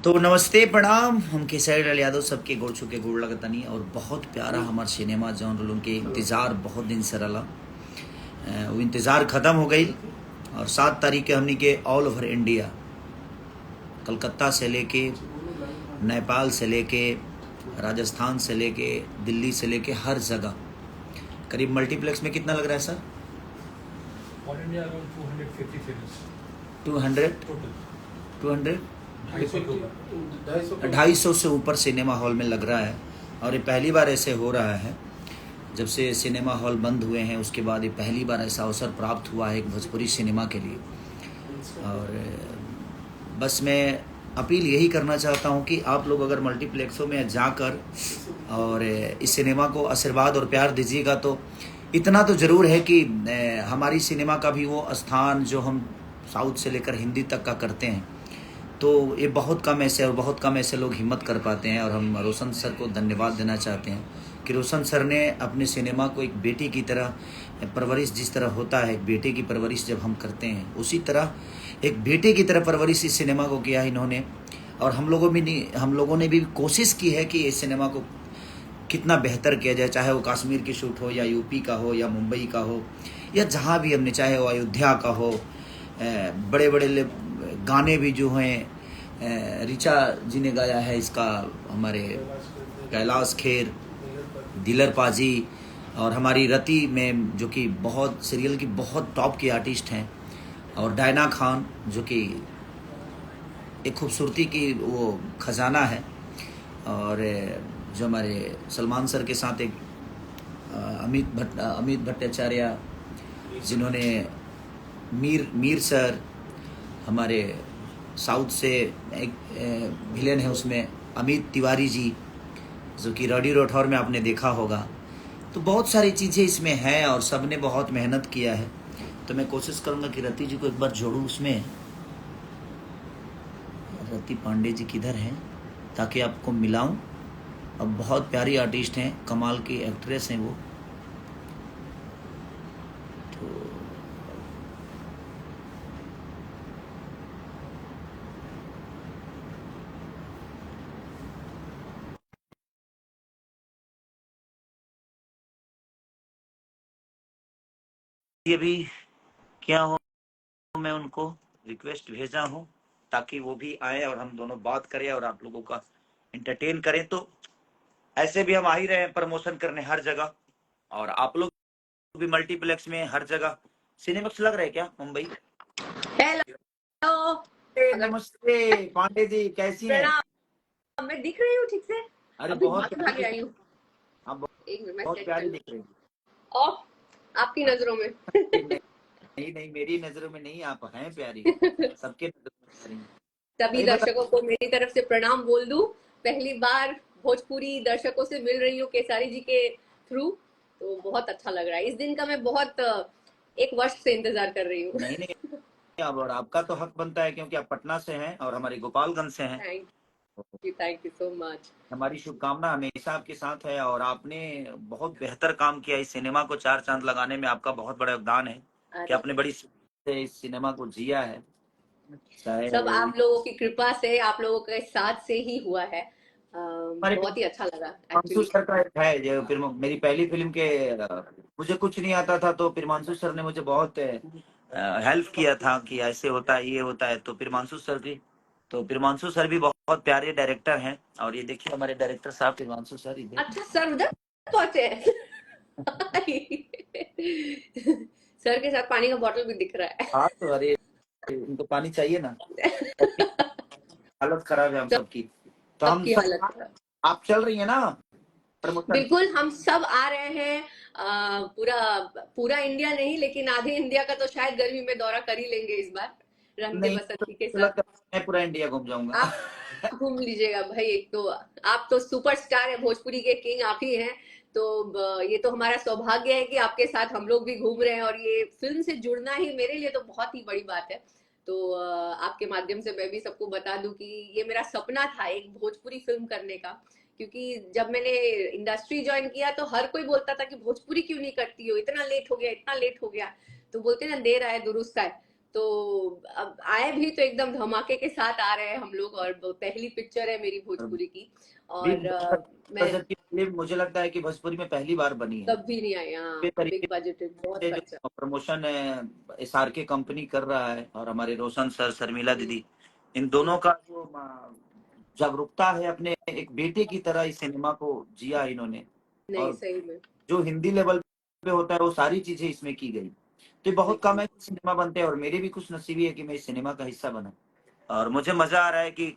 तो नमस्ते प्रणाम। हम केसरी लाल यादव सबके गोड़ छू के गोड़ लगतनी और बहुत प्यारा हमार सिनेमा जौन लोगन के इंतज़ार बहुत दिन से रहा। वो इंतज़ार ख़त्म हो गई और 7 तारीख के हमनी के ऑल ओवर इंडिया, कलकत्ता से लेके नेपाल से लेके राजस्थान से लेके दिल्ली से लेके हर जगह करीब मल्टीप्लेक्स में कितना लग रहा है sir? All India around 250 films 200 total, 200 250 250 से ऊपर सिनेमा हॉल में लग रहा है। और ये पहली बार ऐसे हो रहा है। जब से सिनेमा हॉल बंद हुए हैं उसके बाद ये पहली बार ऐसा अवसर प्राप्त हुआ है एक भोजपुरी सिनेमा के लिए। और बस मैं अपील यही करना चाहता हूँ कि आप लोग अगर मल्टीप्लेक्सों में जाकर और इस सिनेमा को आशीर्वाद और प्यार दीजिएगा तो इतना तो ज़रूर है कि हमारी सिनेमा का भी वो स्थान जो हम साउथ से लेकर हिंदी तक का करते हैं, तो ये बहुत कम ऐसे लोग हिम्मत कर पाते हैं। और हम रोशन सर को धन्यवाद देना चाहते हैं कि रोशन सर ने अपने सिनेमा को एक बेटी की तरह परवरिश, जिस तरह होता है एक बेटे की परवरिश जब हम करते हैं, उसी तरह एक बेटे की तरह परवरिश इस सिनेमा को किया है इन्होंने। और हम लोगों ने भी कोशिश की है कि इस सिनेमा को कितना बेहतर किया जाए, चाहे वो कश्मीर की शूट हो या यूपी का हो या मुंबई का हो या जहाँ भी हमने, चाहे वो अयोध्या का हो। बड़े बड़े गाने भी जो हैं ऋचा जी ने गाया है इसका, हमारे कैलाश खेर, दिलर पाजी और हमारी रति में जो कि बहुत सीरियल की बहुत टॉप की आर्टिस्ट हैं, और डायना खान जो कि एक खूबसूरती की वो खजाना है। और जो हमारे सलमान सर के साथ एक अमित भट्टाचार्य, जिन्होंने मीर सर, हमारे साउथ से एक विलेन है उसमें अमित तिवारी जी, जो कि रॉडी राठौर में आपने देखा होगा। तो बहुत सारी चीज़ें इसमें हैं और सब ने बहुत मेहनत किया है। तो मैं कोशिश करूँगा कि रति जी को एक बार जोड़ूँ उसमें। रति पांडे जी किधर हैं ताकि आपको मिलाऊं। अब बहुत प्यारी आर्टिस्ट हैं, कमाल की एक्ट्रेस हैं वो। तो ये भी क्या हो, मैं उनको रिक्वेस्ट भेजा हूँ ताकि वो भी आए और हम दोनों बात करें और आप लोगों का एंटरटेन करें। तो ऐसे भी हम आ ही रहे हैं प्रमोशन करने हर जगह, और आप लोग भी मल्टीप्लेक्स में हर जगह सिनेमैक्स लग रहा है क्या मुंबई? हेलो, नमस्ते पांडे जी, कैसी हैं? प्रणाम। मैं दिख रही हूँ ठीक से? अरे अभी बहुत भागे आई हूँ। आप एक मिनट, मैं बहुत सेट प्यारी कर दिख रही लूँ। आपकी नजरों में। हैं। नहीं नहीं, मेरी नजरों में नहीं, आप हैं प्यारी, सबके नजरों में प्यारी हैं। सभी सही बता, दर्शकों को मेरी तरफ से प्रणाम बोल दूं। पहली बार भोजपुरी दर्शकों से मिल रही हूँ केसारी जी के थ्रू, तो बहुत अच्छा लग रहा है। इस दिन का मैं बहुत एक वर्ष से इंतजार कर रही हूँ। नहीं नहीं, अब और आपका तो हक बनता है क्योंकि आप पटना से हैं और हमारी गोपालगंज से हैं। Thank you so much. हमारी शुभकामना हमेशा आपके साथ है और आपने बहुत बेहतर काम किया। इस सिनेमा को 4 चांद लगाने में आपका बहुत बड़ा योगदान है कि आपने बड़ी से इस सिनेमा को जिया है। सब चाहे आप लोगों की कृपा से, आप लोगों के साथ से ही हुआ है। हमारे बहुत ही अच्छा लगा प्रियमांशु एक्चुअली। सर का एक है जो फिर मेरी पहली फिल्म के मुझे कुछ नहीं आता था, तो प्रियमांशु सर ने मुझे बहुत हेल्प किया था कि ऐसे होता है, ये होता है। तो प्रियमांशु सर भी, तो प्रियमांशु सर भी बहुत प्यारे डायरेक्टर हैं। और ये देखिए हमारे डायरेक्टर साहब प्रियमांशु सर इधर। अच्छा, सर उधर पहुंचे हैं। सर के साथ पानी का बोतल भी दिख रहा हाँ तो अरे, उनको पानी चाहिए ना, है। हालत खराब है हम सबकी। तो हम सबकी सब, हालत खराब। आप चल रही है ना प्रमोशन? बिल्कुल, हम सब आ रहे हैं। पूरा पूरा इंडिया नहीं, लेकिन आधे इंडिया का तो शायद गर्मी में दौरा कर ही लेंगे इस बार, रंग दे नहीं बसंती के तो साथ। लगता है मैं पूरा इंडिया घूम जाऊंगा। आप घूम लीजिएगा भाई। एक तो आप तो सुपरस्टार है, भोजपुरी के किंग आप ही हैं। तो ये तो हमारा सौभाग्य है कि आपके साथ हम लोग भी घूम रहे हैं, और ये फिल्म से जुड़ना ही मेरे लिए तो बहुत ही बड़ी बात है। तो आपके माध्यम से मैं भी सबको बता दूं कि ये मेरा सपना था एक भोजपुरी फिल्म करने का। क्योंकि जब मैंने इंडस्ट्री ज्वाइन किया तो हर कोई बोलता था कि भोजपुरी क्यों नहीं करती हो, इतना लेट हो गया, इतना लेट हो गया। तो बोलते ना, देर आए दुरुस्त आए। तो अब आए भी तो एकदम धमाके के साथ आ रहे हैं हम लोग, और पहली पिक्चर है मेरी भोजपुरी की। बिग और मैं बजट की फिल्म मुझे लगता है कि भोजपुरी में पहली बार बनी है। कभी नहीं आई, हाँ, ये तरीके बिग बजट बहुत से खर्चा। जो प्रमोशन SRK कंपनी कर रहा है, और हमारे रोशन सर, शर्मिला हम्म, दीदी, इन दोनों का जो जागरूकता है, अपने एक बेटे की तरह इस सिनेमा को जिया इन्होंने। नहीं और सही में। जो हिंदी लेवल पे होता है वो सारी चीजें इसमें की गई। तो ये बहुत कम बिल्कुल। है कि सिनेमा बनते हैं, और मेरी भी कुछ नसीबी है कि मैं इस सिनेमा का हिस्सा बना। और मुझे मजा आ रहा है कि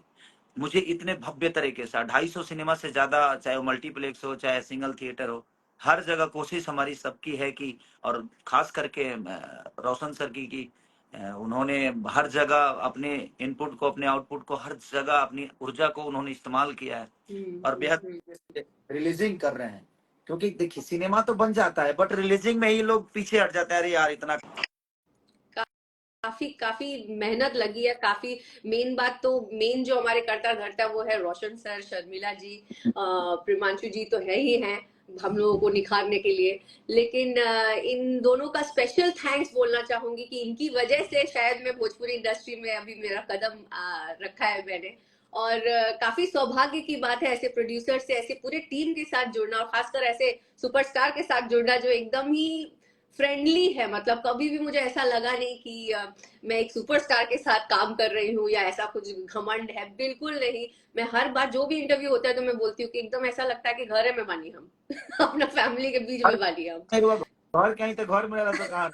मुझे इतने भव्य तरीके से 250 सिनेमा से ज्यादा, चाहे वो मल्टीप्लेक्स हो चाहे सिंगल थिएटर हो, हर जगह कोशिश हमारी सबकी है कि, और खास करके रोशन सर की उन्होंने हर जगह अपने इनपुट को, अपने आउटपुट को, हर जगह अपनी ऊर्जा को उन्होंने इस्तेमाल किया है, और बेहद रिलीजिंग कर रहे हैं। क्योंकि देखिए, सिनेमा तो बन जाता है, बट रिलीजिंग में ही लोग पीछे हट जाते हैं, अरे यार इतना। काफी काफी मेहनत लगी है, काफी। मेन बात तो, मेन जो हमारे करता धरता वो है रोशन सर, शर्मिला जी, प्रिमांशु जी तो है ही हैं हम लोगों को निखारने के लिए। लेकिन इन दोनों का स्पेशल थैंक्स बोलना चाहूंगी कि इनकी वजह से शायद मैं भोजपुरी इंडस्ट्री में अभी मेरा कदम रखा है मैंने। और काफी सौभाग्य की बात है ऐसे प्रोड्यूसर से, ऐसे पूरे टीम के साथ जुड़ना, और खासकर ऐसे सुपरस्टार के साथ जुड़ना जो एकदम ही फ्रेंडली है। मतलब कभी भी मुझे ऐसा लगा नहीं कि मैं एक सुपरस्टार के साथ काम कर रही हूँ या ऐसा कुछ घमंड है, बिल्कुल नहीं। मैं हर बार जो भी इंटरव्यू होता है तो मैं बोलती हूँ कि एकदम ऐसा लगता है कि घर है में बानी हम अपना फैमिली के बीच में बानी हम। घर कहीं तो घर में रहता तो कहाँ।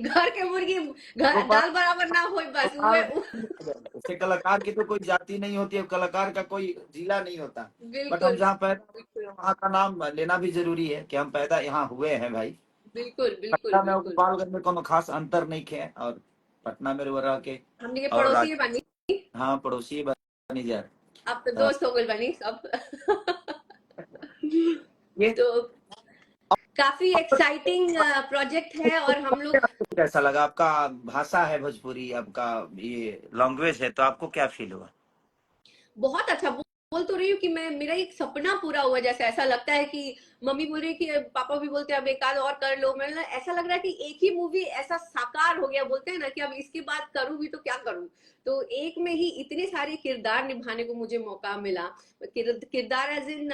घर के मुर्गी घर गोपाल दाल बराबर ना हो, बस गोपाल उहे उससे कलाकार की तो कोई जाति नहीं होती है, कलाकार का कोई जिला नहीं होता। बट हम बिल्कुल जहाँ पैदा हुए हैं, वहाँ का नाम लेना भी जरूरी है कि हम पैदा यहाँ हुए हैं भाई। बिल्कुल बिल्कुल पटना में और बिल्कुल। गोपालगंज में कोनो खास अंतर नहीं है, और पटना में रह के, हमने के और पड़ोसी बानी, हाँ, पड़ोसी बनी जाए। अब तो अ, दोस्त हो गए बानी सब ये तो काफी एक्साइटिंग प्रोजेक्ट है, और हम लोग आपको कैसा लगा? आपका भाषा है भोजपुरी, आपका ये लैंग्वेज है, तो आपको क्या फील हुआ? बहुत अच्छा बोल तो रही हूँ कि मैं, मेरा एक सपना पूरा हुआ जैसे। ऐसा लगता है कि मम्मी बोल रही है कि पापा भी बोलते हैं अब एक आध और कर लो, मैं ऐसा लग रहा है कि एक ही मूवी ऐसा साकार हो गया, बोलते हैं ना कि अब इसके बाद करूँ भी तो क्या करूँ। तो एक में ही इतने सारे किरदार निभाने को मुझे मौका मिला। किरदार एज इन,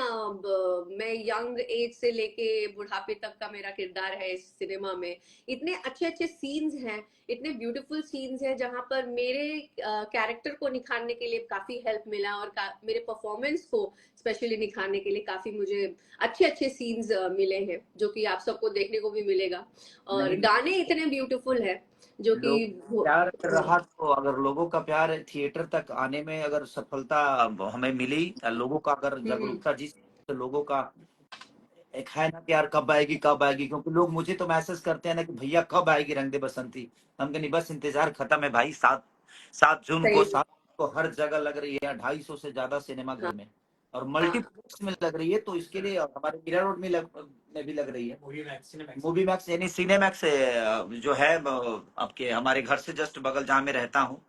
मैं यंग एज से लेके बुढ़ापे तक का मेरा किरदार है इस सिनेमा में। इतने अच्छे अच्छे सीन्स हैं, इतने ब्यूटीफुल सीन्स हैं जहां पर मेरे कैरेक्टर को निखारने के लिए काफी हेल्प मिला, और मेरे परफॉर्मेंस को स्पेशली निखारने के लिए काफी मुझे अच्छे अच्छे सीन्स मिले हैं, जो कि आप सबको देखने को भी मिलेगा। और नहीं, गाने इतने ब्यूटीफुल है जो कि लोग प्यार कर रहा, तो अगर लोगों का प्यार थिएटर तक आने में अगर सफलता हमें मिली, लोगों का अगर हम्म, जागरूकता, जिस तो लोगों का एक है ना कि यार कब आएगी कब आएगी, क्योंकि लोग मुझे तो मैसेज करते हैं ना कि भैया कब आएगी रंग दे बसंती। हम कहनी बस इंतजार खत्म है भाई। 7 जून को, सही। 7 को हर जगह लग रही है, 250 से ज्यादा सिनेमा घर हाँ में, और हाँ। मल्टीप्लेक्स में लग रही है। तो इसके लिए, और हमारे मीरा रोड में भी लग रही है मूवी मैक्स, यानी सिनेमैक्स जो है आपके हमारे घर से जस्ट बगल जहाँ मैं रहता हूँ,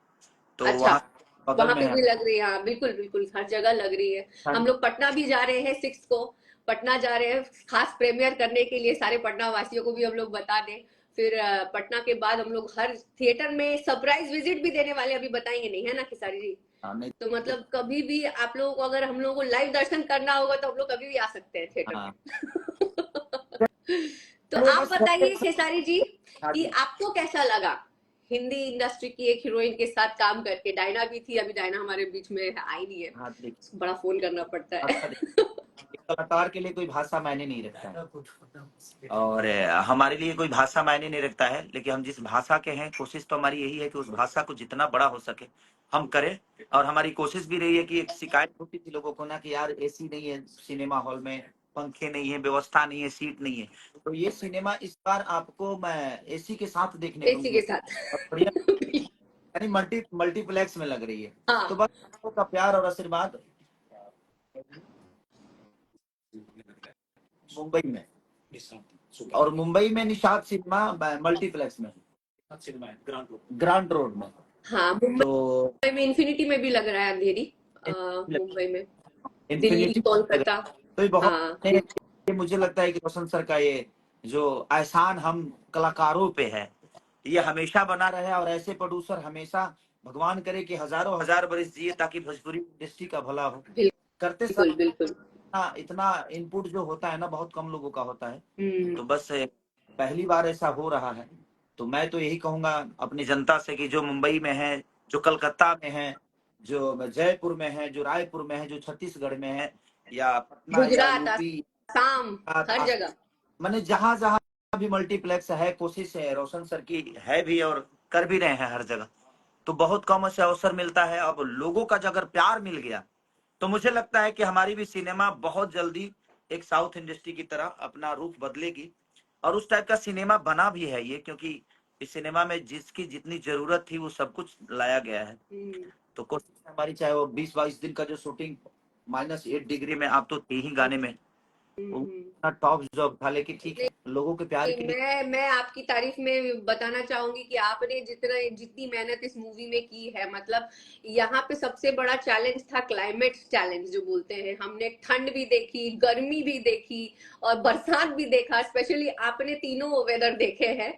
तो अच्छा, वहाँ बगल वहां में पे है। भी लग रही है, हाँ बिल्कुल बिल्कुल, हर जगह लग रही है। हम लोग पटना भी जा रहे हैं 6 को, पटना जा रहे हैं खास प्रीमियर करने के लिए। सारे पटना वासियों को भी हम लोग बता दें। फिर पटना के बाद हम लोग हर थिएटर में सरप्राइज विजिट भी देने वाले, अभी बताएंगे नहीं है ना खेसारी जी। हाँ, नहीं, तो मतलब कभी भी आप लोगों को अगर हम लोगों को लाइव दर्शन करना होगा तो हम लोग कभी भी आ सकते हैं थिएटर हाँ, में तो अरे आप बस बताइए खेसारी जी हाँ कि जी। आपको कैसा लगा हिंदी इंडस्ट्री की एक हीरोइन के साथ काम करके। डायना भी थी, अभी डायना हमारे बीच में आई नहीं है, हाँ, देखिए, उसको बड़ा फोन करना पड़ता है कलाकार के लिए कोई भाषा मायने नहीं रखता है, और हमारे लिए कोई भाषा मायने नहीं रखता है, लेकिन हम जिस भाषा के हैं, कोशिश तो हमारी यही है कि उस भाषा को जितना बड़ा हो सके हम करें। और हमारी कोशिश भी रही है कि, एक शिकायत होती थी लोगों को ना कि यार एसी नहीं है सिनेमा हॉल में, पंखे नहीं है, व्यवस्था नहीं है, सीट नहीं है। तो ये सिनेमा इस बार आपको मैं एसी के साथ देखने को इसी के मिलेगा, साथ और बढ़िया, यानी मल्टीप्लेक्स में लग रही है। तो हाँ। बस आपका प्यार और आशीर्वाद। मुंबई में, और मुंबई में निषाद सिनेमा मल्टीप्लेक्स में, ग्रांड रोड में। हाँ, तो मुंबई में इन्फिनिटी में भी लग रहा है अंधेरी, मुंबई में, दिल्ली, इन्फिनिटी लग कोलकाता। रहा है। तो ये बहुत, हाँ ये मुझे लगता है कि रोशन सर का ये जो एहसान हम कलाकारों पे है, ये हमेशा बना रहे और ऐसे प्रोड्यूसर हमेशा भगवान करे कि हजारों हजार बरस जिए ताकि भोजपुरी इंडस्ट्री का भला हो। करते सब बिल्कुल बिल्कुल। इतना इनपुट जो होता है ना बहुत कम लोगों का होता है। तो हम्म। बस पहली बार ऐसा हो रहा है। तो मैं तो यही कहूंगा अपनी जनता से कि जो मुंबई में है, जो कलकत्ता में है, जो जयपुर में है, जो रायपुर में है, जो छत्तीसगढ़ में है, या पटना या गुजरात, यूपी, आसाम, हर जगह। मैंने जहां जहां भी मल्टीप्लेक्स है, कोशिश है रोशन सर की है भी और कर भी रहे हैं हर जगह। तो बहुत कम से अवसर मिलता है। अब लोगों का जो अगर प्यार मिल गया तो मुझे लगता है कि हमारी भी सिनेमा बहुत जल्दी एक साउथ इंडस्ट्री की तरह अपना रूप बदलेगी। और उस टाइप का सिनेमा बना भी है ये, क्योंकि इस सिनेमा में जिसकी जितनी जरूरत थी वो सब कुछ लाया गया है। तो कोशिश हमारी, चाहे वो 20-22 दिन का जो शूटिंग -8 डिग्री में, आप तो थे ही गाने में, वो टॉप जॉब था, लेकिन ठीक है लोगों के प्यार के लिए। मैं आपकी तारीफ में बताना चाहूंगी कि आपने जितनी मेहनत इस मूवी में की है, मतलब यहाँ पे सबसे बड़ा चैलेंज था क्लाइमेट चैलेंज जो बोलते हैं। हमने ठंड भी देखी, गर्मी भी देखी और बरसात भी देखा। स्पेशली आपने तीनों वेदर देखे हैं।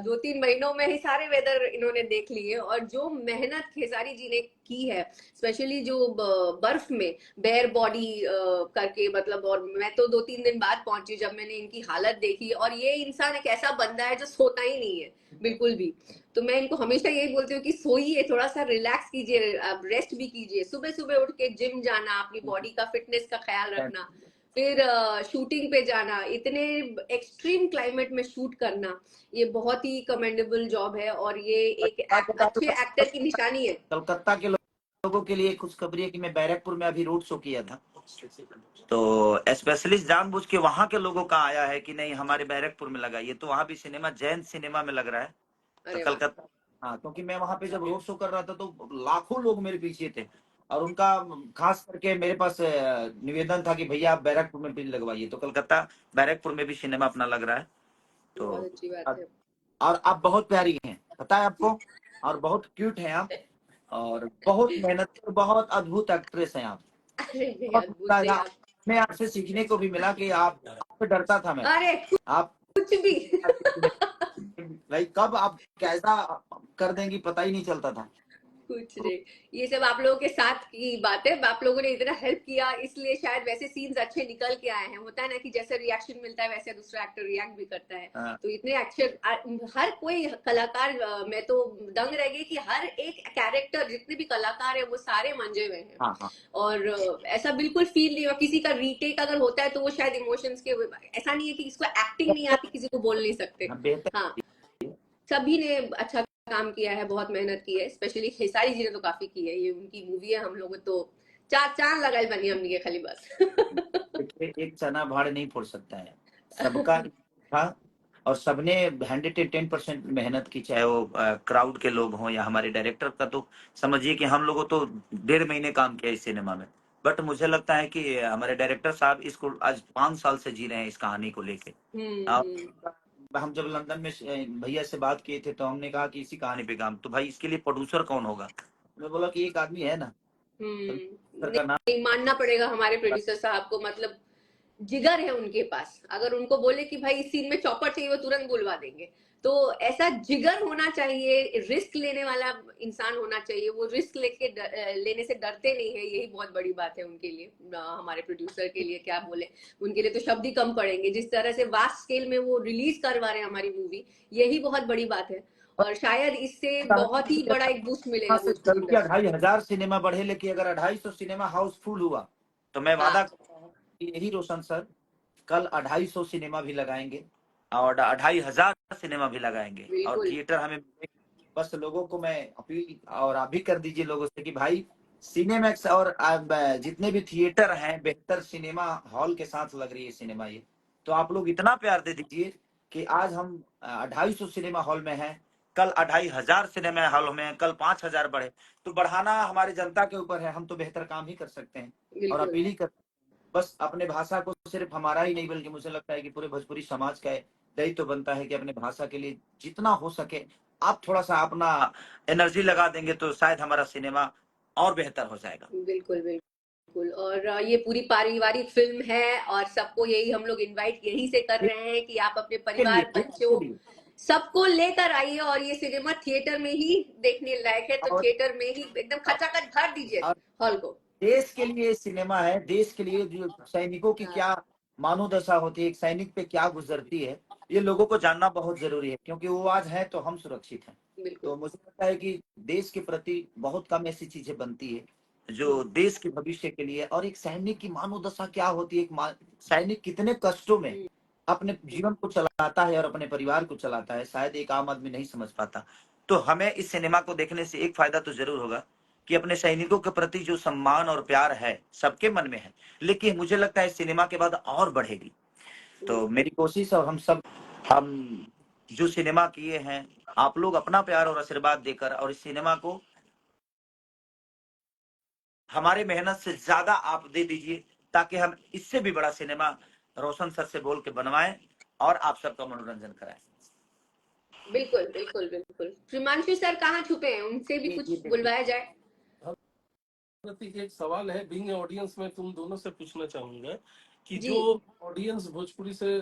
2-3 महीनों में ही सारे वेदर इन्होंने देख लिए। और जो मेहनत खेसारी जी ने की है, स्पेशली जो बर्फ में बेयर बॉडी करके, मतलब, और मैं तो 2-3 दिन बाद पहुंची जब मैंने इनकी हालत देखी। और ये इंसान एक ऐसा बंदा है जो सोता ही नहीं है बिल्कुल भी। तो मैं इनको हमेशा यही बोलती हूँ कि सोइए, थोड़ा सा रिलैक्स कीजिए, आप रेस्ट भी कीजिए, सुबह सुबह उठ के जिम जाना, अपनी बॉडी का फिटनेस का ख्याल रखना, फिर शूटिंग पे जाना, इतने एक्सट्रीम क्लाइमेट में शूट करना, ये बहुत ही कमेंडेबल जॉब है। और ये एक अच्छे एक्टर की निशानी है। कलकत्ता के लोगों के लिए खुशखबरी है कि मैं बैरकपुर में अभी रोड शो किया था, तो स्पेशलिस्ट जानबूझ के वहां के लोगों का आया है कि नहीं हमारे बैरकपुर में लगाइए। तो वहां भी सिनेमा जैन सिनेमा में लग रहा है। तो अरे वाह। कलकत्ता, हाँ, क्योंकि मैं वहां पे जब रोड शो कर रहा था तो लाखों लोग मेरे पीछे थे। और उनका खास करके मेरे पास निवेदन था कि भैया आप बैरकपुर में भी लगवाइए। तो कलकत्ता बैरकपुर में भी सिनेमा अपना लग रहा है। तो बहुत अच्छी बात है। और आप बहुत प्यारी हैं, पता है आपको, और बहुत क्यूट हैं आप, और बहुत मेहनती और बहुत अद्भुत एक्ट्रेस हैं आप। अरे नहीं, बहुत अद्भुत मजा नहीं आया, आप। मैं आपसे सीखने को भी मिला कि आपसे डरता था मैं। अरे आप कुछ भी। भाई कब आप कैसा कर देंगी पता ही नहीं चलता था। कुछ नहीं, ये सब आप लोगों के साथ की बात है। आप लोगों ने इतना हेल्प किया, इसलिए शायद वैसे सीन्स अच्छे निकल के आए हैं। होता है ना कि जैसे रिएक्शन मिलता है वैसे दूसरा एक्टर रिएक्ट भी करता है। हाँ, तो इतने एक्शन, हर कोई कलाकार, मैं तो दंग रह गई कि हर एक कैरेक्टर, जितने भी कलाकार है वो सारे मंजे हुए हैं। हाँ, हाँ, और ऐसा बिल्कुल फील नहीं हुआ। किसी का रीटेक अगर होता है तो वो शायद इमोशंस के, ऐसा नहीं है कि इसको एक्टिंग नहीं आती, किसी को बोल नहीं सकते। हाँ, बेहतर। हाँ, सभी ने अच्छा काम किया है, बहुत मेहनत की है। स्पेशली खेसारी जी ने तो काफी की है। ये उनकी मूवी है, हम लोग तो चार चांद लगाई बनी हमने के खाली बस। देखिए, एक चना भाड़ नहीं फोड़ सकता है, सबका था। और सबने 110% मेहनत की, चाहे वो क्राउड के लोग हों या हमारे डायरेक्टर का। तो समझिए कि हम लोगों तो 1.5 महीने काम किया इस सिनेमा में। बट मुझे लगता है कि हमारे डायरेक्टर साहब इसको आज 5 साल से जी रहे हैं इस कहानी को लेके। हम्म। हम जब लंदन में भैया से बात किए थे तो हमने कहा कि इसी कहानी पे काम, तो भाई इसके लिए प्रोड्यूसर कौन होगा। मैं बोला कि एक आदमी है ना, प्रोड्यूसर का नाम। नहीं, मानना पड़ेगा हमारे प्रोड्यूसर साहब को। मतलब जिगर है उनके पास। अगर उनको बोले कि भाई इस सीन में चॉपर चाहिए, वो तुरंत बुलवा देंगे। तो ऐसा जिगर होना चाहिए, रिस्क लेने वाला इंसान होना चाहिए। वो रिस्क लेने से डरते नहीं है, यही बहुत बड़ी बात है उनके लिए। हमारे प्रोड्यूसर के लिए क्या बोले, उनके लिए तो शब्द ही कम पड़ेंगे। जिस तरह से वास्ट स्केल में वो रिलीज करवा रहे हैं हमारी मूवी, यही बहुत बड़ी बात है। और शायद इससे बहुत ही बड़ा एक बूस्ट मिलेगा से चल भोजपुरी के इंडस्ट्री। 2,500 सिनेमा बढ़े, लेकिन अगर 250 सिनेमा हाउसफुल हुआ तो मैं वादा हाँ करता हूँ कि यही रोशन सर कल 250 सिनेमा भी लगाएंगे और 2,500 सिनेमा भी लगाएंगे और बिल्कुल। थिएटर हमें। बस लोगों को मैं अपील, और आप भी कर दीजिए लोगों से, कि भाई सिनेमैक्स और जितने भी थिएटर हैं बेहतर सिनेमा हॉल के साथ लग रही है सिनेमा ये। तो आप लोग इतना प्यार दे दीजिए कि आज हम 250 सिनेमा हॉल में हैं, कल 2,500 सिनेमा हॉल में हैं, कल 5,000 बढ़े। तो बढ़ाना हमारी जनता के ऊपर है, हम तो बेहतर काम ही कर सकते हैं। और बिल्कुल अपील ही कर, बस अपने भाषा को सिर्फ हमारा ही नहीं बल्कि मुझे लगता है कि पूरे भोजपुरी समाज का दायित्व तो बनता है कि अपने भाषा के लिए जितना हो सके आप थोड़ा सा अपना एनर्जी लगा देंगे तो शायद हमारा सिनेमा और बेहतर हो जाएगा। बिल्कुल बिल्कुल। और ये पूरी पारिवारिक फिल्म है और सबको यही हम लोग इनवाइट यही से कर रहे हैं कि आप अपने के लिए परिवार, के बच्चों, लिए सबको लेकर आइए और ये सिनेमा थिएटर में ही देखने लायक है, तो और थिएटर में ही एकदम खचाखच भर दीजिए और हॉल को। देश के लिए सिनेमा है, देश के लिए जो सैनिकों की हाँ, क्या मानोदशा होती है, एक सैनिक पे क्या गुजरती है, ये लोगों को जानना बहुत जरूरी है, क्योंकि वो आज है तो हम सुरक्षित हैं। बिल्कुल। तो मुझे लगता है कि देश के प्रति बहुत कम ऐसी चीजें बनती है जो हम्म, देश के भविष्य के लिए, और एक सैनिक की मानोदशा क्या होती है, सैनिक कितने कष्टों में हम्म, अपने जीवन को चलाता है और अपने परिवार को चलाता है, शायद एक आम आदमी नहीं समझ पाता। तो हमें इस सिनेमा को देखने से एक फायदा तो जरूर होगा कि अपने सैनिकों के प्रति जो सम्मान और प्यार है सबके मन में है, लेकिन मुझे लगता है इस सिनेमा के बाद और बढ़ेगी। तो बिल्कुल। मेरी कोशिश, और हम जो सिनेमा किए हैं, आप लोग अपना प्यार और आशीर्वाद देकर, और इस सिनेमा को हमारे मेहनत से ज्यादा आप दे दीजिए, ताकि हम इससे भी बड़ा सिनेमा रोशन सर से बोल के बनवाएं और आप सबका मनोरंजन कराएं। बिल्कुल बिल्कुल बिल्कुल। प्रिमांशु सर कहाँ छुपे हैं, उनसे भी जी कुछ जी बिल्कुल। बुलवाया जाए। प्रति एक सवाल है, बीइंग ऑडियंस में तुम दोनों से पूछना चाहूंगा कि जी। जो ऑडियंस भोजपुरी से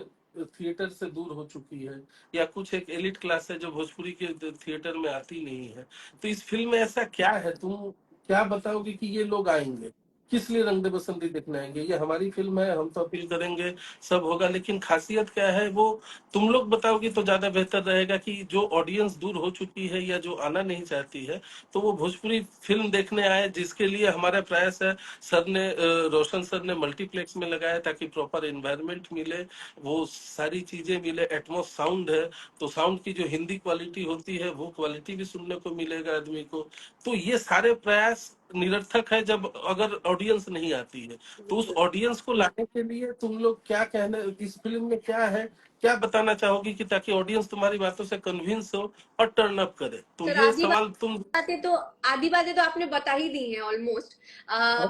थिएटर से दूर हो चुकी है, या कुछ एक एलिट क्लास है जो भोजपुरी के थिएटर में आती नहीं है, तो इस फिल्म में ऐसा क्या है, तुम क्या बताओगे कि ये लोग आएंगे, किस लिए रंग दे बसंती देखने आएंगे? ये हमारी फिल्म है, हम तो अपील करेंगे, सब होगा, लेकिन खासियत क्या है वो तुम लोग बताओगे तो ज्यादा बेहतर रहेगा, कि जो ऑडियंस दूर हो चुकी है या जो आना नहीं चाहती है, तो वो भोजपुरी फिल्म देखने आए, जिसके लिए हमारा प्रयास है। सर ने रोशन सर ने मल्टीप्लेक्स में लगाया ताकि प्रॉपर एनवायरनमेंट मिले, वो सारी चीजें मिले, एटमॉस साउंड है, तो साउंड की जो हिंदी क्वालिटी होती है वो क्वालिटी भी सुनने को मिलेगा आदमी को। तो ये सारे प्रयास निरर्थक है जब अगर ऑडियंस नहीं आती है। तो उस बिल्कुल। ऑडियंस को लाने के लिए तुम लोग क्या कहने, इस फिल्म में क्या है, क्या बताना चाहोगी कि ताकि ऑडियंस तुम्हारी बातों से कन्विंस हो और टर्न अप करे? तो सर ये सवाल तुम आधी बातें तो आपने बता ही दी हैं almost.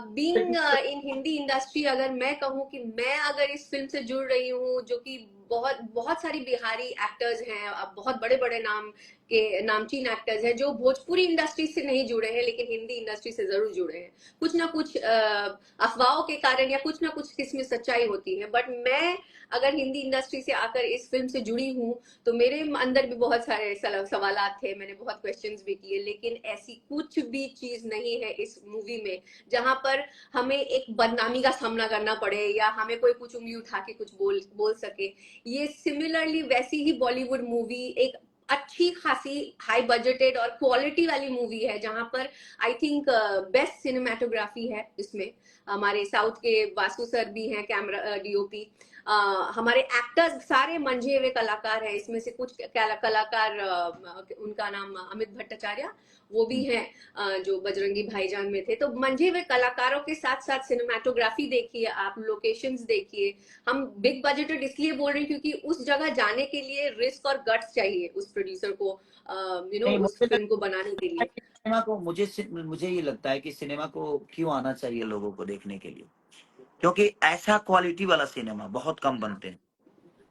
Being in Hindi industry, अगर मैं कहूँ कि मैं अगर इस फिल्म से जुड़ रही हूँ, जो कि बहुत बहुत सारी बिहारी एक्टर्स हैं, अब बहुत बड़े बड़े नाम के नामचीन एक्टर्स हैं जो भोजपुरी इंडस्ट्री से नहीं जुड़े हैं लेकिन हिंदी इंडस्ट्री से जरूर जुड़े हैं, कुछ ना कुछ अफवाहों के कारण या कुछ ना कुछ इसमें सच्चाई होती है। बट मैं अगर हिंदी इंडस्ट्री से आकर इस फिल्म से जुड़ी हूँ, तो मेरे अंदर भी बहुत सारे सवालात थे, मैंने बहुत क्वेश्चंस भी किए, लेकिन ऐसी कुछ भी चीज नहीं है इस मूवी में जहां पर हमें एक बदनामी का सामना करना पड़े या हमें कोई कुछ उंगली उठा के कुछ बोल बोल सके। ये सिमिलरली वैसी ही बॉलीवुड मूवी, एक अच्छी खासी हाई बजटेड और क्वालिटी वाली मूवी है, जहां पर आई थिंक बेस्ट सिनेमाटोग्राफी है इसमें। हमारे साउथ के वासु सर भी हैं कैमरा डीओपी। हमारे एक्टर्स सारे मंझे हुए कलाकार हैं, इसमें से कुछ कलाकार उनका नाम अमित भट्टाचार्य वो भी हैं, जो बजरंगी भाईजान में थे। तो मंझे हुए कलाकारों के साथ साथ सिनेमाटोग्राफी देखिए, आप लोकेशंस देखिए। हम बिग बजटेड इसलिए बोल रहे हैं क्योंकि उस जगह जाने के लिए रिस्क और गट्स चाहिए उस प्रोड्यूसर को, नहीं, उस मुझे फिल्म को लगता बनाने के है लिए। कि सिनेमा को, मुझे ये लगता है कि सिनेमा को क्यों आना चाहिए लोगों को देखने के लिए, क्योंकि ऐसा क्वालिटी वाला सिनेमा बहुत कम बनते हैं,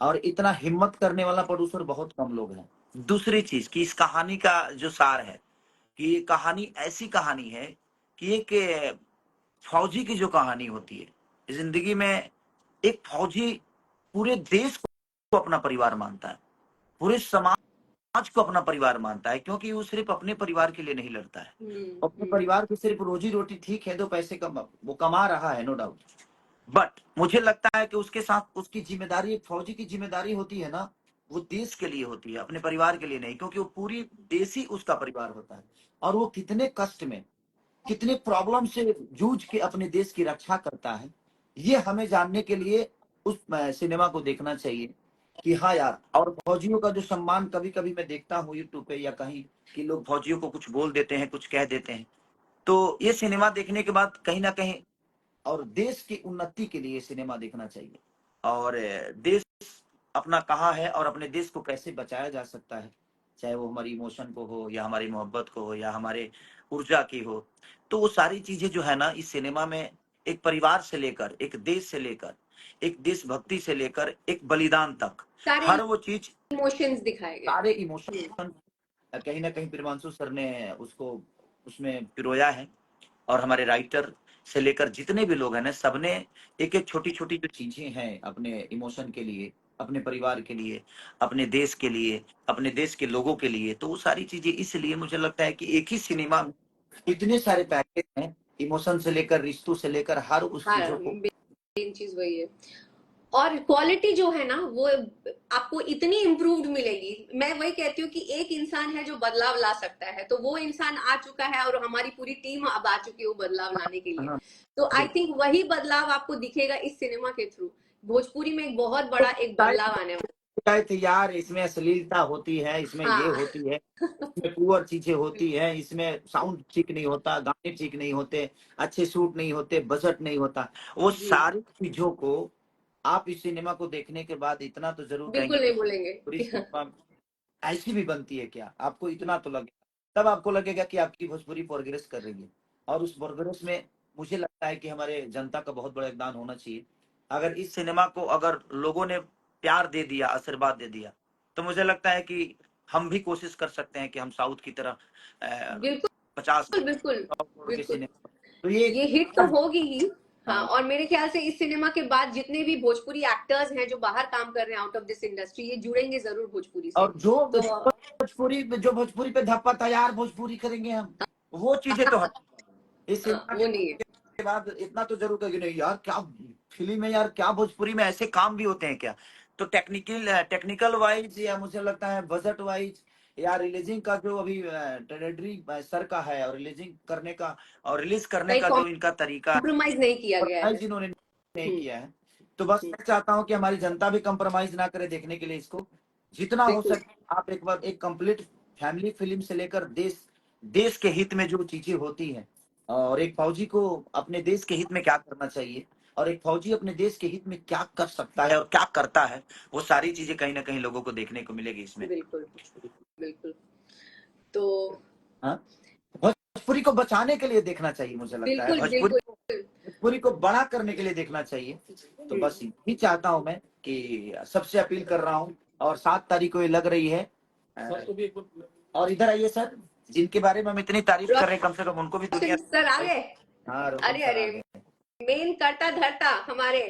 और इतना हिम्मत करने वाला प्रोड्यूसर बहुत कम लोग हैं। दूसरी चीज कि इस कहानी का जो सार है, कि ये कहानी ऐसी कहानी है कि एक फौजी की जो कहानी होती है जिंदगी में, एक फौजी पूरे देश को अपना परिवार मानता है, पूरे समाज को अपना परिवार मानता है, क्योंकि वो सिर्फ अपने परिवार के लिए नहीं लड़ता है। अपने हम्म। परिवार की सिर्फ रोजी रोटी, ठीक है, दो पैसे कमा, वो कमा रहा है, नो डाउट, बट मुझे लगता है कि उसके साथ उसकी जिम्मेदारी, एक फौजी की जिम्मेदारी होती है ना, वो देश के लिए होती है, अपने परिवार के लिए नहीं, क्योंकि वो पूरी देश ही उसका परिवार होता है। और वो कितने कष्ट में, कितने प्रॉब्लम से जूझ के अपने देश की रक्षा करता है, ये हमें जानने के लिए उस सिनेमा को देखना चाहिए। कि हाँ यार, और फौजियों का जो सम्मान, कभी कभी मैं देखता हूँ यूट्यूब पे या कहीं कि लोग फौजियों को कुछ बोल देते हैं, कुछ कह देते हैं, तो ये सिनेमा देखने के बाद कहीं ना कहीं, और देश की उन्नति के लिए सिनेमा देखना चाहिए, और देश अपना कहाँ है और अपने देश को कैसे बचाया जा सकता है, चाहे वो हमारी इमोशन को हो या हमारी मोहब्बत को हो या हमारे ऊर्जा की हो। तो वो सारी चीजें जो है ना, इस सिनेमा में एक परिवार से लेकर, एक देश से लेकर, एक देशभक्ति से लेकर एक बलिदान तक, सारे हर वो चीज, इमोशंस दिखाए गए। सारे इमोशन कहीं ना कहीं प्रियांशु सर ने उसको उसमें पिरोया है। और हमारे राइटर से लेकर जितने भी लोग हैं ना, सबने एक एक छोटी छोटी जो चीजें हैं अपने इमोशन के लिए अपने परिवार के लिए, अपने देश के लिए, अपने देश के लोगों के लिए। तो वो सारी चीजें इसलिए मुझे लगता है कि एक ही सिनेमा में इतने सारे पैकेज हैं, इमोशन से लेकर, रिश्तों से लेकर, हर उस हाँ, चीजों को। मेन चीज वही है। और क्वालिटी जो है ना वो आपको इतनी इम्प्रूव्ड मिलेगी। मैं वही कहती हूँ कि एक इंसान है जो बदलाव ला सकता है, तो वो इंसान आ चुका है और हमारी पूरी टीम अब आ चुकी है वो बदलाव लाने के लिए। हाँ, तो आई बिल्कुल। थिंक वही बदलाव आपको दिखेगा इस सिनेमा के थ्रू। भोजपुरी में एक बहुत बड़ा एक बदलाव आने वाला शायद यार इसमें अश्लीलता होती है, इसमें है। ये हाँ। होती है, इसमें पुअर चीजें होती है, इसमें साउंड ठीक नहीं होता, गाने ठीक नहीं होते, अच्छे शूट नहीं होते, बजट नहीं होता। वो जी, सारी चीजों को आप इस सिनेमा को देखने के बाद इतना तो जरूर कहेंगे बिल्कुल नहीं कि बोलेंगे। पूरी सिनेमा ऐसी भी बनती है क्या, आपको इतना तो लगेगा। तब आपको लगेगा कि आपकी भोजपुरी प्रोग्रेस कर रही है। और उस प्रोग्रेस में मुझे लगता है कि हमारे जनता का बहुत बड़ा योगदान होना चाहिए। अगर इस सिनेमा को अगर लोगों ने प्यार दे दिया, आशीर्वाद दे दिया, तो मुझे लगता है कि हम भी कोशिश कर सकते हैं कि हम साउथ की तरह बिल्कुल 50 बिल्कुल करोड़ के बिल्कुल। सिनेमा, तो ये ये हिट तो होगी ही। हाँ, हाँ, और मेरे ख्याल से इस सिनेमा के बाद जितने भी भोजपुरी एक्टर्स हैं जो बाहर काम कर रहे हैं आउट ऑफ दिस इंडस्ट्री, ये जुड़ेंगे जरूर भोजपुरी से। और जो तो भोजपुरी पे धप्पा तैयार भोजपुरी करेंगे हम, वो चीजें तो हट। इस सिनेमा वो नहीं है। के बाद इतना तो जरूर कहेंगे, नहीं यार क्या फिल्म है यार, क्या भोजपुरी में ऐसे काम भी होते हैं क्या। तो टेक्निकल वाइज, या मुझे लगता है बजट वाइज, या रिलीजिंग का जो अभी टेरिटरी सर का है, और रिलीजिंग करने का और रिलीज करने कहीं का जो इनका तरीका है, कॉम्प्रोमाइज नहीं किया गया है। compromise इन्होंने नहीं हम्म, किया है। तो बस हम्म, मैं चाहता हूं कि हमारी जनता भी कंप्रोमाइज ना करे देखने के लिए इसको। जितना हो बिल्कुल सके आप एक बार एक कंप्लीट फैमिली फिल्म से लेकर देश देश के हित में जो चीजें होती हैं, और एक फौजी को अपने देश के हित में क्या करना चाहिए, और एक फौजी अपने देश के हित में क्या कर सकता है और क्या करता है, वो सारी चीजें कहीं ना कहीं लोगों को देखने को मिलेगी इसमें। बिल्कुल बिल्कुल। तो हाँ, भोजपुरी को बचाने के लिए देखना चाहिए, मुझे लगता है बिल्कुल भोजपुरी बिल्कुल। भोजपुरी को बड़ा करने के लिए देखना चाहिए। तो बस यही चाहता हूं मैं कि सबसे अपील कर रहा हूं। और 7 तारीख को ये लग रही है। और इधर आइए सर, जिनके बारे में हम इतनी तारीफ कर रहे हैं, कम से कम उनको भी दुनिया। रोशन सर आ गए। हाँ, रोहन अरे सर अरे, आ गए। मेन करता धरता हमारे।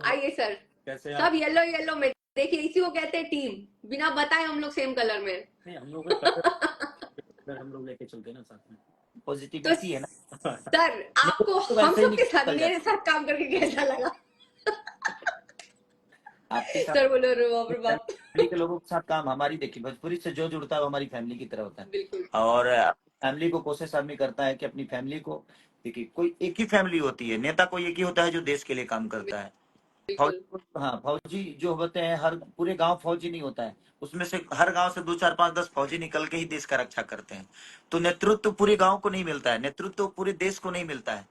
आइए सर। कैसे सब येलो येलो में, देखिए इसी को कहते हैं टीम, बिना बताए हम लोग सेम कलर में। नहीं, हम लोग का हम लोग लेके चलते हैं ना साथ में। तो पॉजिटिविटी है ना। सर आपको तो हम वैसे ही सब के साथ, निकल मेरे साथ काम करके कैसा लगा? आपके साथ सर बोलो रो बाप रे बाप। फैमिली के लोगों के साथ काम। हमारी देखिए भोजपुरी से जो जुड़ता है वो हमारी फैमिली की तरह होता है। बिल्कुल और फैमिली को कोशिश आदमी करता है कि अपनी फैमिली को, देखिए कोई एक ही फैमिली होती है, नेता कोई एक ही होता है जो देश के लिए काम करता है। बिल्कुल फौजी, हाँ, फौजी जो होते हैं, हर पूरे गांव फौजी नहीं होता है, उसमें से हर गांव से 2 4 5 10 फौजी निकल के ही देश का रक्षा करते हैं। तो नेतृत्व पूरे गांव को नहीं मिलता है, नेतृत्व पूरे देश को नहीं मिलता है।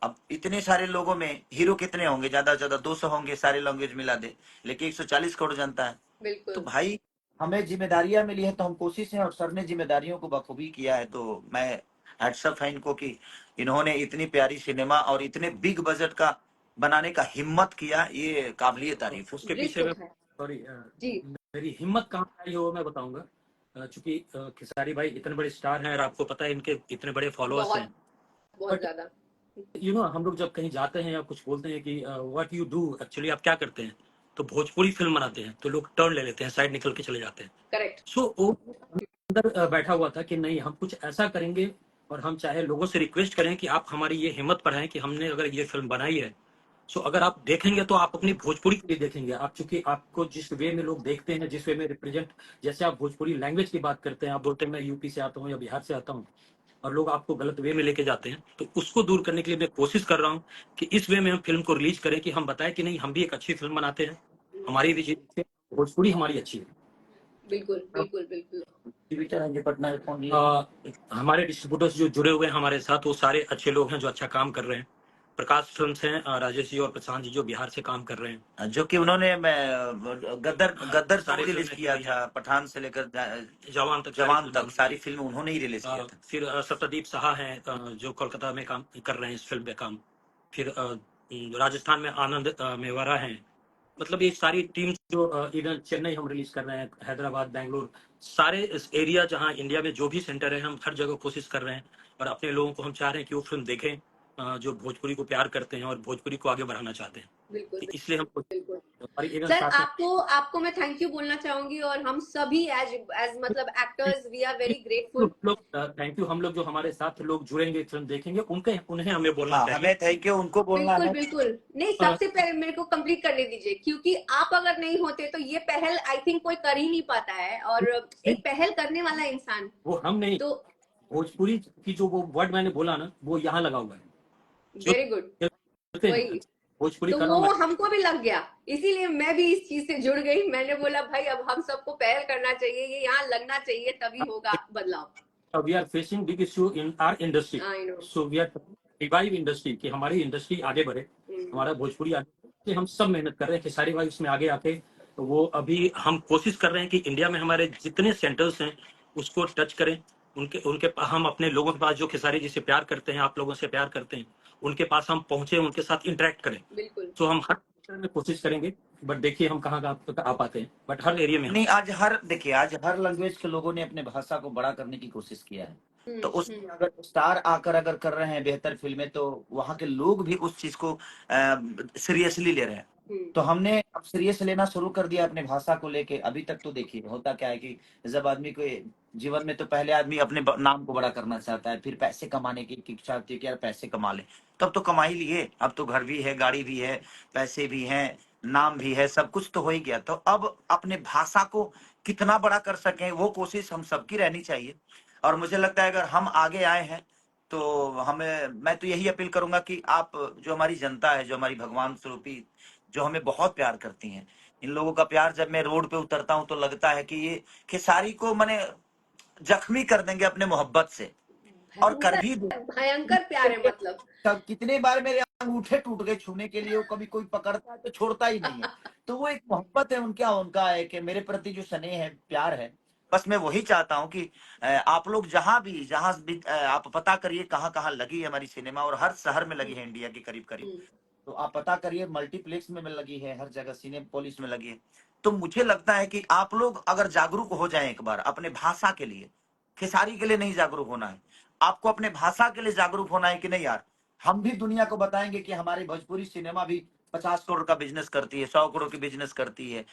अब इतने सारे लोगों में हीरो कितने होंगे, ज्यादा से ज्यादा 200 होंगे सारे लैंग्वेज मिला दे, लेकिन 140 करोड़ जनता है। तो बिल्कुल। भाई हमें जिम्मेदारियां मिली है, तो हम कोशिश है, और सर ने जिम्मेदारियों को बखूबी किया है। तो मैं हैट्सअप है इनको कि इन्होंने इतनी प्यारी सिनेमा और इतने बिग बजट का बनाने का हिम्मत किया, ये काबिलियत तारीफ है। उसके रिस्क पीछे में उठाए। सॉरी जी मेरी हिम्मत कहाँ आई हो मैं बताऊंगा। चूंकि खेसारी भाई इतने बड़े स्टार हैं और आपको पता है इनके इतने बड़े फॉलोअर्स हैं। बहुत बहुत बट ज्यादा। हम लोग जब कहीं जाते हैं या कुछ बोलते हैं कि व्हाट यू डू एक्चुअली, आप क्या करते हैं, तो भोजपुरी फिल्म बनाते हैं, तो लोग टर्न ले लेते हैं, साइड निकल के चले जाते हैं। करेक्ट। सो वो अंदर बैठा हुआ था कि नहीं, हम कुछ ऐसा करेंगे। और हम चाहे लोगों से रिक्वेस्ट करें कि आप हमारी ये हिम्मत बढ़ाएं कि हमने अगर ये फिल्म बनाई है, सो अगर आप देखेंगे तो आप अपनी भोजपुरी के लिए देखेंगे। आप चूंकि आपको जिस वे में लोग देखते हैं, जिस वे में रिप्रेजेंट, जैसे आप भोजपुरी लैंग्वेज की बात करते हैं, आप बोलते हैं मैं यूपी से आता हूँ या बिहार से आता हूँ, और लोग आपको गलत वे में लेके जाते हैं, तो उसको दूर करने के लिए मैं कोशिश कर रहा हूँ कि इस वे में हम फिल्म को रिलीज करें, कि हम बताएं कि नहीं, हम भी एक अच्छी फिल्म बनाते हैं, हमारी भी भोजपुरी हमारी अच्छी है। बिल्कुल बिल्कुल बिल्कुल। हमारे डिस्ट्रीब्यूटर्स जो जुड़े हुए हैं हमारे साथ, वो सारे अच्छे लोग हैं जो अच्छा काम कर रहे हैं। प्रकाश फिल्म्स हैं, राजेश जी और प्रशांत जी जो बिहार से काम कर रहे हैं, जो कि उन्होंने गद्दर सारी रिलीज फिल्में किया की था, पठान से लेकर जवान तक सारी फिल्में उन्होंने ही रिलीज किया था। फिर सप्तदीप साहा हैं जो कोलकाता में काम कर रहे हैं इस फिल्म पे काम। फिर राजस्थान में आनंद मेवाड़ा हैं। मतलब ये सारी टीम जो इधर चेन्नई हम रिलीज कर रहे हैं, हैदराबाद, बैंगलोर, सारे इस एरिया जहां इंडिया में जो भी सेंटर है, हम हर जगह कोशिश कर रहे हैं और अपने लोगों को हम चाह रहे हैं कि वो फिल्म देखें जो भोजपुरी को प्यार करते हैं और भोजपुरी को आगे बढ़ाना चाहते हैं। बिल्कुल इसलिए हम बिल्कुल हमारी एक सर, साथ में आपको मैं थैंक यू बोलना चाहूंगी, और हम सभी एज एज मतलब actors we are very grateful. Thank you. हम लोग जो हमारे साथ लोग जुड़ेंगे, फिल्म देखेंगे, उन्हें हमें बोलना हाँ, चाहिए। हमें थैंक यू उनको बोलना बिल्कुल है। बिल्कुल नहीं, सबसे पहले मेरे को कंप्लीट करने दीजिए, क्योंकि आप अगर नहीं होते तो ये पहल आई थिंक कोई कर ही नहीं पाता है, और एक पहल करने वाला इंसान वो हम नहीं, तो भोजपुरी की जो वो वर्ड मैंने बोला ना, वो यहाँ लगा हुआ है। जो वेरी गुड। बोलते हैं, वही भोजपुरी तो कर रहा वो हूँ मैं। हमको भी लग गया, इसीलिए मैं भी इस चीज से जुड़ गई। मैंने बोला भाई अब हम सबको पहल करना चाहिए, ये यहाँ लगना चाहिए, तभी होगा बदलाव। We are facing big issue in our industry, I know. So we are revive industry, कि हमारी इंडस्ट्री आगे बढ़े, हमारा भोजपुरी आगे बढ़े। हम सब मेहनत कर रहे हैं कि सारे भाई उसमें आगे आके, तो वो अभी हम कोशिश कर रहे हैं कि इंडिया में हमारे जितने सेंटर्स हैं उसको टच करें, उनके उनके हम अपने लोगों के पास जो खेसारी जी से प्यार करते हैं, आप लोगों से प्यार करते हैं, उनके पास हम पहुंचे, उनके साथ इंटरेक्ट करें। बिल्कुल तो हम हर क्षेत्र में कोशिश करेंगे, बट देखिए हम कहाँ कहाँ आ पाते हैं, बट हर एरिया में नहीं, देखिए आज हर लैंग्वेज के लोगों ने अपने भाषा को बड़ा करने की कोशिश किया है। तो उसमें अगर स्टार आकर अगर कर रहे हैं बेहतर फिल्में, तो वहाँ के लोग भी उस चीज को सीरियसली ले रहे हैं। तो हमने अब सीरियस लेना शुरू कर दिया अपने भाषा को लेके। अभी तक तो देखिए होता क्या है कि जब आदमी को जीवन में, तो पहले आदमी अपने नाम को बड़ा करना चाहता है, फिर पैसे कमाने की इच्छा होती है कि यार पैसे कमा ले। तब तो कमा ही लिए, अब तो घर भी है, गाड़ी भी है, पैसे भी हैं, नाम भी है, सब कुछ तो हो ही गया। तो अब अपने भाषा को कितना बड़ा कर सकें, वो कोशिश हम सबकी रहनी चाहिए। और मुझे लगता है अगर हम आगे आए हैं तो मैं तो यही अपील करूंगा कि आप, जो हमारी जनता है, जो हमारी भगवान स्वरूपी, जो हमें बहुत प्यार करती हैं, इन लोगों का प्यार जब मैं रोड पे उतरता हूं तो लगता है कि ये खेसारी को मैंने जख्मी कर देंगे अपने मोहब्बत से, और कर भी देंगे। भयंकर प्यार है मतलब। तब कितने बार मेरे अंगूठे टूट गए छूने के लिए, वो कभी कोई पकड़ता है तो छोड़ता ही नहीं है। तो वो एक मोहब्बत है उनका है कि मेरे प्रति जो स्नेह है, प्यार है। बस मैं वही चाहता हूँ कि आप लोग जहां भी आप पता करिए कहाँ कहाँ लगी है हमारी सिनेमा, और हर शहर में लगी है इंडिया के करीब करीब। तो आप पता करिए, मल्टीप्लेक्स में लगी है, हर जगह सिनेपोलिस में लगी है। तो मुझे लगता है कि आप लोग अगर जागरूक हो जाएं एक बार अपने भाषा के लिए, खेसारी के लिए नहीं जागरूक होना है, आपको अपने भाषा के लिए जागरूक होना है कि नहीं यार, हम भी दुनिया को बताएंगे कि हमारी भोजपुरी सिनेमा भी 50 करोड़ का बिजनेस करती है, 100 करोड़ की बिजनेस करती है।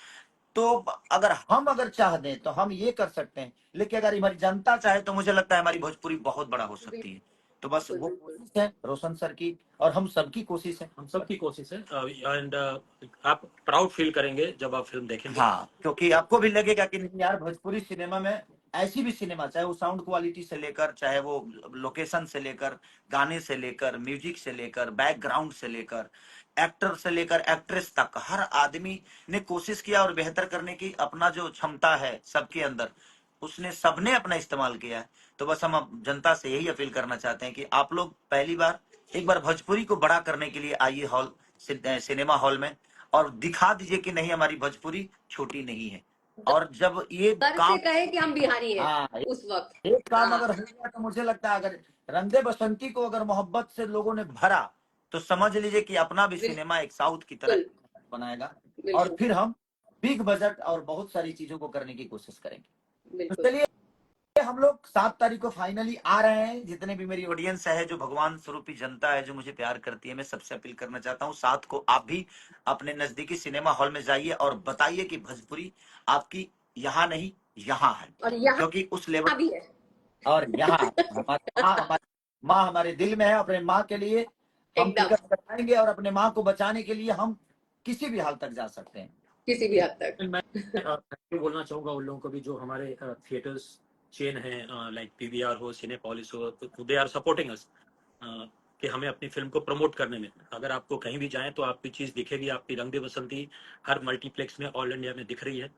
तो अगर चाह दें तो हम ये कर सकते हैं, लेकिन अगर हमारी जनता चाहे तो मुझे लगता है हमारी भोजपुरी बहुत बड़ा हो सकती है। तो बस वो कोशिश है रोशन सर की, और हम सबकी कोशिश है, हम सबकी कोशिश है। एंड आप प्राउड फील करेंगे जब आप फिल्म देखेंगे। हाँ, क्योंकि आपको भी लगेगा कि नहीं यार, भोजपुरी सिनेमा में ऐसी भी सिनेमा, चाहे वो साउंड क्वालिटी से लेकर, चाहे वो लोकेशन से लेकर, गाने से लेकर, म्यूजिक से लेकर, बैकग्राउंड से लेकर, एक्टर से लेकर एक्ट्रेस तक, हर आदमी ने कोशिश किया और बेहतर करने की अपना जो क्षमता है सबके अंदर, उसने सबने अपना इस्तेमाल किया है। तो बस हम अब जनता से यही अपील करना चाहते हैं कि आप लोग एक बार भोजपुरी को बड़ा करने के लिए आइए सिनेमा हॉल में, और दिखा दीजिए कि नहीं, हमारी भोजपुरी छोटी नहीं है। और जब ये काम कहे कि हम बिहारी हैं, हाँ, उस वक्त एक काम अगर हो गया तो मुझे लगता है अगर रंदे बसंती को अगर मोहब्बत से लोगों ने भरा, तो समझ लीजिए कि अपना भी सिनेमा एक साउथ की तरह बनाएगा, और फिर हम बिग बजट और बहुत सारी चीजों को करने की कोशिश करेंगे। तो चलिए, हम लोग 7 तारीख को फाइनली आ रहे हैं। जितने भी मेरी ऑडियंस है, जो भगवान स्वरूपी जनता है, जो मुझे प्यार करती है, मैं सबसे अपील करना चाहता हूँ 7 को आप भी अपने नजदीकी सिनेमा हॉल में जाइए और बताइए कि भोजपुरी आपकी यहाँ नहीं, यहाँ है, और यहाँ क्योंकि उस लेवल भी है। और यहाँ हमारी माँ हमारे दिल में है। अपने माँ के लिए हम टिकट कटाएंगे, और अपने माँ को बचाने के लिए हम किसी भी हाल तक जा सकते हैं, किसी भी हद तक। मैं बोलना चाहूंगा उन लोगों को भी जो हमारे थिएटर्स चेन है, लाइक पीवीआर हो, सिनेपोलिस हो, दे आर सपोर्टिंग अस, कि हमें अपनी फिल्म को प्रमोट करने में। अगर आपको कहीं भी जाएं तो आपकी चीज दिखेगी, आपकी रंग दे बसंती हर मल्टीप्लेक्स में ऑल इंडिया में दिख रही है।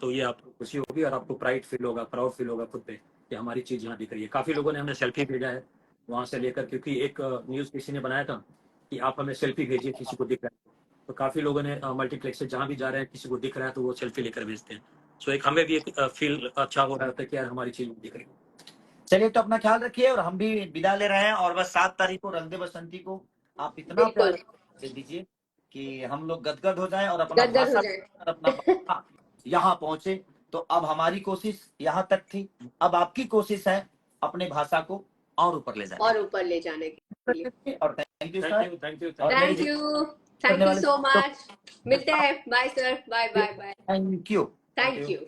तो ये आपको खुशी होगी और आपको प्राइड फील होगा, प्राउड फील होगा खुद पे कि हमारी चीज यहाँ दिख रही है। काफी लोगों ने हमें सेल्फी भेजा है वहां से लेकर, क्योंकि एक न्यूज किसी ने बनाया था कि आप हमें सेल्फी भेजिए किसी को दिख रहा है, तो काफी लोगों ने मल्टीप्लेक्स से जहां भी जा रहे हैं किसी को दिख रहा है तो वो सेल्फी लेकर भेजते हैं। सो एक हमें भी एक फील अच्छा हो रहा है कि यार हमारी चीज दिख रही है। चलिए, तो अपना ख्याल रखिए, और हम भी विदा ले रहे हैं। और बस 7 तारीख को रंग दे बसंती को आप इतना प्यार दे दीजिए कि हम लोग गदगद हो जाएं, और अपना भाषा और अपना यहाँ पहुंचे। तो अब हमारी कोशिश यहाँ तक थी, अब आपकी कोशिश है अपने भाषा को और ऊपर ले जाने और ऊपर ले जाने के लिए। के लिए। और thank you thank sir. You thank you और मेरे थैंक यू सो सबको मच। मिलते हैं। Bye sir, bye bye bye. Thank you. Thank you.